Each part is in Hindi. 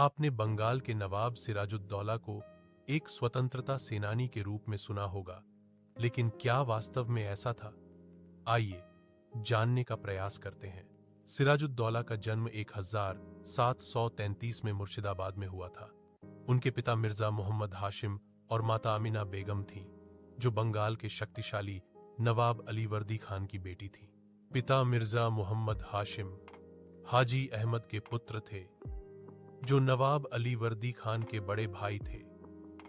आपने बंगाल के नवाब सिराजुद्दौला को एक स्वतंत्रता सेनानी के रूप में सुना होगा, लेकिन क्या वास्तव में ऐसा था? आइए जानने का प्रयास करते हैं। सिराजुद्दौला का जन्म 1733 में मुर्शिदाबाद में हुआ था। उनके पिता मिर्जा मोहम्मद हाशिम और माता अमीना बेगम थीं, जो बंगाल के शक्तिशाली नवाब अलीवर्दी खान की बेटी थीं। पिता मिर्जा मोहम्मद हाशिम हाजी अहमद के पुत्र थे, जो नवाब अलीवर्दी खान के बड़े भाई थे।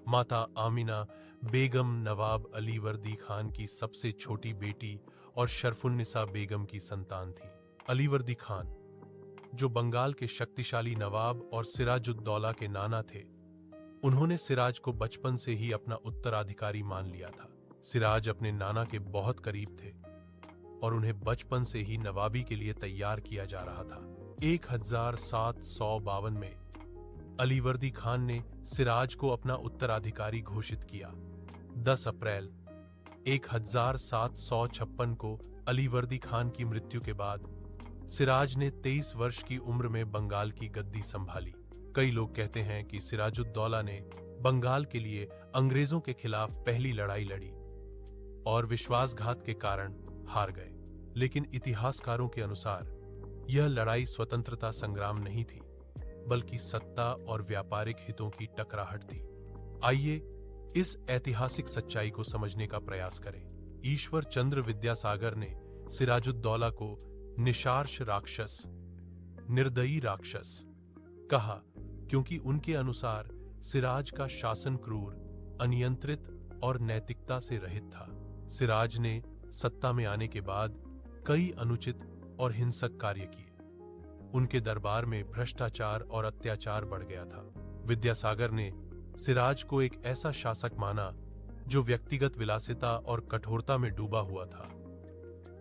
माता आमिना बेगम नवाब अलीवर्दी खान की सबसे छोटी बेटी और शरफुन्निसा बेगम की संतान थी। अलीवर्दी खान, जो बंगाल के शक्तिशाली नवाब और सिराजुद्दौला के नाना थे, उन्होंने सिराज को बचपन से ही अपना उत्तराधिकारी मान लिया था। सिराज अपने नाना के बहुत करीब थे और उन्हें बचपन से ही नवाबी के लिए तैयार किया जा रहा था। 1752 में अलीवर्दी खान ने सिराज को अपना उत्तराधिकारी घोषित किया। 10 अप्रैल 1756 को अलीवर्दी खान की मृत्यु के बाद सिराज ने 23 वर्ष की उम्र में बंगाल की गद्दी संभाली। कई लोग कहते हैं कि सिराजुद्दौला ने बंगाल के लिए अंग्रेजों के खिलाफ पहली लड़ाई लड़ी और विश्वासघात के कारण हार गए, लेकिन इतिहासकारों के अनुसार यह लड़ाई स्वतंत्रता संग्राम नहीं थी, बल्कि सत्ता और व्यापारिक हितों की टकराहट थी। आइए इस ऐतिहासिक सच्चाई को समझने का प्रयास करें। ईश्वर चंद्र विद्यासागर ने सिराजुद्दौला को निशार्श राक्षस, निर्दयी राक्षस कहा, क्योंकि उनके अनुसार सिराज का शासन क्रूर, अनियंत्रित और नैतिकता से रहित था। सिराज ने सत्ता में आने के बाद कई अनुचित और हिंसक कार्य किए। उनके दरबार में भ्रष्टाचार और अत्याचार बढ़ गया था। विद्यासागर ने सिराज को एक ऐसा शासक माना जो व्यक्तिगत विलासिता और कठोरता में डूबा हुआ था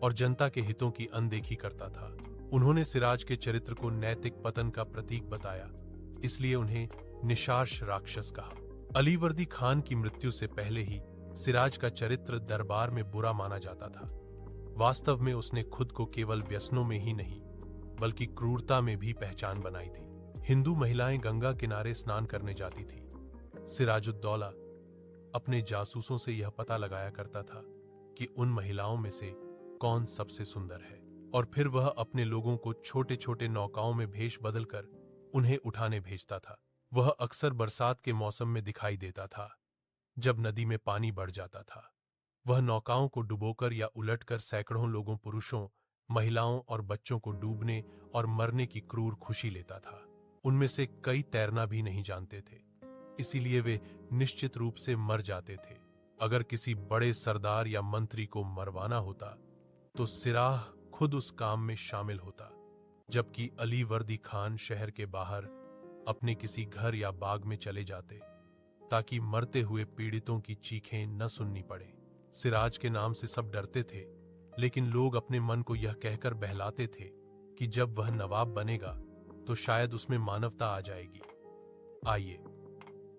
और जनता के हितों की अनदेखी करता था। उन्होंने सिराज के चरित्र को नैतिक पतन का प्रतीक बताया, इसलिए उन्हें निशार्श राक्षस कहा। अलीवर्दी खान की मृत्यु से पहले ही सिराज का चरित्र दरबार में बुरा माना जाता था। वास्तव में उसने खुद को केवल व्यसनों में ही नहीं, बल्कि क्रूरता में भी पहचान बनाई थी। हिंदू महिलाएं गंगा किनारे स्नान करने जाती थी। सिराजुद्दौला अपने जासूसों से यह पता लगाया करता था कि उन महिलाओं में से कौन सबसे सुंदर है, और फिर वह अपने लोगों को छोटे छोटे नौकाओं में भेष बदलकर उन्हें उठाने भेजता था। वह अक्सर बरसात के मौसम में दिखाई देता था, जब नदी में पानी बढ़ जाता था। वह नौकाओं को डुबोकर या उलटकर सैकड़ों लोगों, पुरुषों, महिलाओं और बच्चों को डूबने और मरने की क्रूर खुशी लेता था। उनमें से कई तैरना भी नहीं जानते थे, इसीलिए वे निश्चित रूप से मर जाते थे। अगर किसी बड़े सरदार या मंत्री को मरवाना होता तो सिराह खुद उस काम में शामिल होता, जबकि अलीवर्दी खान शहर के बाहर अपने किसी घर या बाग में चले जाते ताकि मरते हुए पीड़ितों की चीखें न सुननी पड़े। सिराज के नाम से सब डरते थे, लेकिन लोग अपने मन को यह कहकर बहलाते थे कि जब वह नवाब बनेगा तो शायद उसमें मानवता आ जाएगी। आइए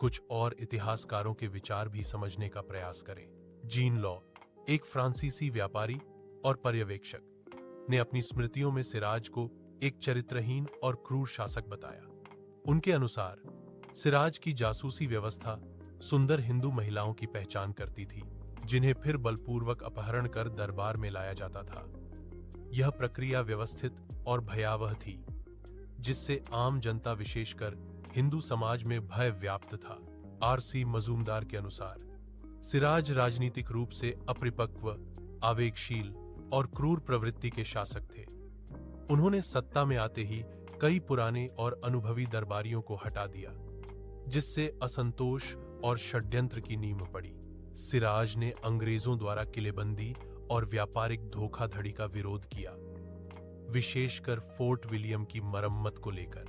कुछ और इतिहासकारों के विचार भी समझने का प्रयास करें। जीन लॉ, एक फ्रांसीसी व्यापारी और पर्यवेक्षक, ने अपनी स्मृतियों में सिराज को एक चरित्रहीन और क्रूर शासक बताया। उनके अनुसार सिराज की जासूसी व्यवस्था सुंदर हिंदू महिलाओं की पहचान करती थी, जिन्हें फिर बलपूर्वक अपहरण कर दरबार में लाया जाता था। यह प्रक्रिया व्यवस्थित और भयावह थी, जिससे आम जनता, विशेषकर हिंदू समाज में भय व्याप्त था। आर.सी. मजूमदार के अनुसार सिराज राजनीतिक रूप से अपरिपक्व, आवेगशील और क्रूर प्रवृत्ति के शासक थे। उन्होंने सत्ता में आते ही कई पुराने और अनुभवी दरबारियों को हटा दिया, जिससे असंतोष और षड्यंत्र की नींव पड़ी। सिराज ने अंग्रेजों द्वारा किलेबंदी और व्यापारिक धोखाधड़ी का विरोध किया, विशेषकर फोर्ट विलियम की मरम्मत को लेकर।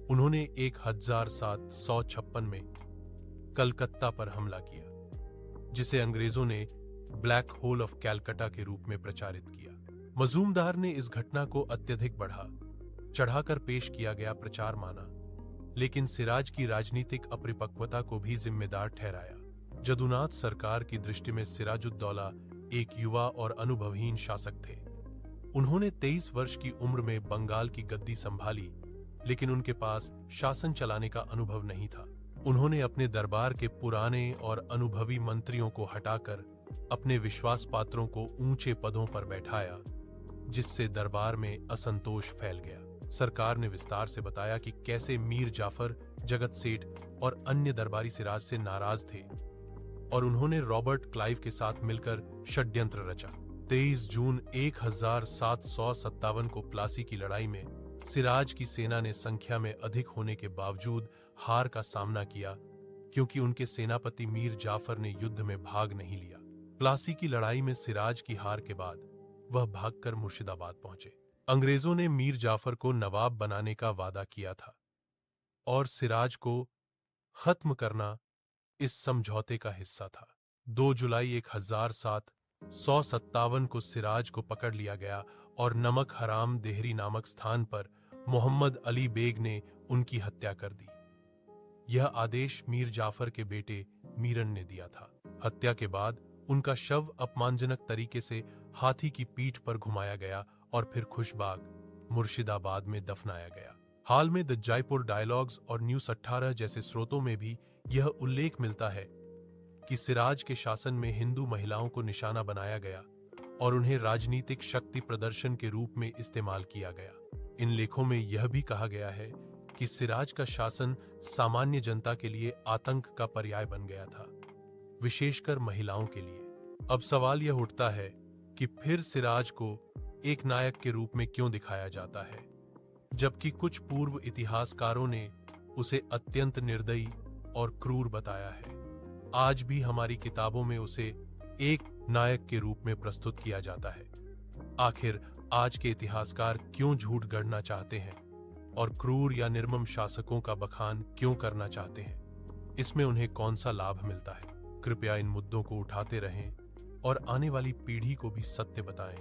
उन्होंने 1756 में कलकत्ता पर हमला किया, जिसे अंग्रेजों ने ब्लैक होल ऑफ कैलकटा के रूप में प्रचारित किया। मजूमदार ने इस घटना को अत्यधिक बढ़ा चढ़ाकर पेश किया गया प्रचार माना, लेकिन सिराज की राजनीतिक अपरिपक्वता को भी जिम्मेदार ठहराया। जदुनाथ सरकार की दृष्टि में सिराजुद्दौला एक युवा और अनुभवहीन शासक थे। उन्होंने 23 वर्ष की उम्र में बंगाल की गद्दी संभाली, लेकिन उनके पास शासन चलाने का अनुभव नहीं था। उन्होंने अपने दरबार के पुराने और अनुभवी मंत्रियों को हटाकर अपने विश्वास पात्रों को ऊंचे पदों पर बैठाया, जिससे दरबार में असंतोष फैल गया। सरकार ने विस्तार से बताया कि कैसे मीर जाफर, जगत सेठ और अन्य दरबारी सिराज से नाराज थे और उन्होंने रॉबर्ट क्लाइव के साथ मिलकर षड्यंत्र रचा। 23 जून 1757 को प्लासी की लड़ाई में सिराज की सेना ने संख्या में अधिक होने के बावजूद हार का सामना किया, क्योंकि उनके सेनापति मीर जाफर ने युद्ध में भाग नहीं लिया। प्लासी की लड़ाई में सिराज की हार के बाद वह भागकर मुर्शिदाबाद पहुंचे। अंग्रेजों ने मीर जाफर को नवाब बनाने का वादा किया था और सिराज को खत्म करना इस समझौते का हिस्सा था। 2 जुलाई 1757 को सिराज को पकड़ लिया गया और नमक हराम देहरी नामक स्थान पर मोहम्मद अली बेग ने उनकी हत्या कर दी। यह आदेश मीर जाफर के बेटे मीरन ने दिया था। हत्या के बाद उनका शव अपमानजनक तरीके से हाथी की पीठ पर घुमाया गया और फिर खुशबाग, मुर्शिदाबाद में दफनाया गया। हाल में द जयपुर डायलॉग्स और न्यूज़ 18 जैसे स्रोतों में भी यह उल्लेख मिलता है कि सिराज के शासन में हिंदू महिलाओं को निशाना बनाया गया और उन्हें राजनीतिक शक्ति प्रदर्शन के रूप में इस्तेमाल किया गया। इन लेखों में यह भी कहा गया है कि सिराज का शासन सामान्य जनता के लिए आतंक का पर्याय बन गया था, विशेषकर महिलाओं के लिए। अब सवाल यह उठता है कि फिर सिराज को एक नायक के रूप में क्यों दिखाया जाता है, जबकि कुछ पूर्व इतिहासकारों ने उसे अत्यंत निर्दयी और क्रूर बताया है। आज भी हमारी किताबों में उसे एक नायक के रूप में प्रस्तुत किया जाता है। आखिर आज के इतिहासकार क्यों झूठ गढ़ना चाहते हैं और क्रूर या निर्मम शासकों का बखान क्यों करना चाहते हैं? इसमें उन्हें कौन सा लाभ मिलता है? कृपया इन मुद्दों को उठाते रहें और आने वाली पीढ़ी को भी सत्य बताएं,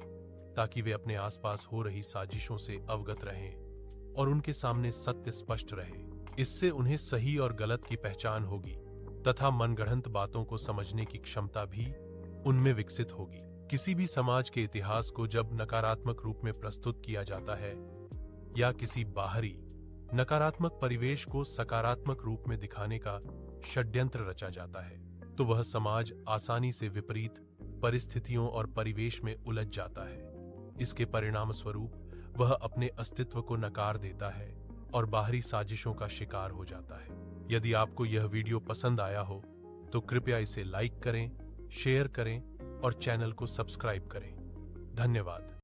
ताकि वे अपने आसपास हो रही साजिशों से अवगत रहें और उनके सामने सत्य स्पष्ट रहे। इससे उन्हें सही और गलत की पहचान होगी तथा मनगढ़ंत बातों को समझने की क्षमता भी उनमें विकसित होगी। किसी भी समाज के इतिहास को जब नकारात्मक रूप में प्रस्तुत किया जाता है या किसी बाहरी नकारात्मक परिवेश को सकारात्मक रूप में दिखाने का षड्यंत्र रचा जाता है, तो वह समाज आसानी से विपरीत परिस्थितियों और परिवेश में उलझ जाता है। इसके परिणाम स्वरूप वह अपने अस्तित्व को नकार देता है और बाहरी साजिशों का शिकार हो जाता है। यदि आपको यह वीडियो पसंद आया हो तो कृपया इसे लाइक करें, शेयर करें और चैनल को सब्सक्राइब करें। धन्यवाद।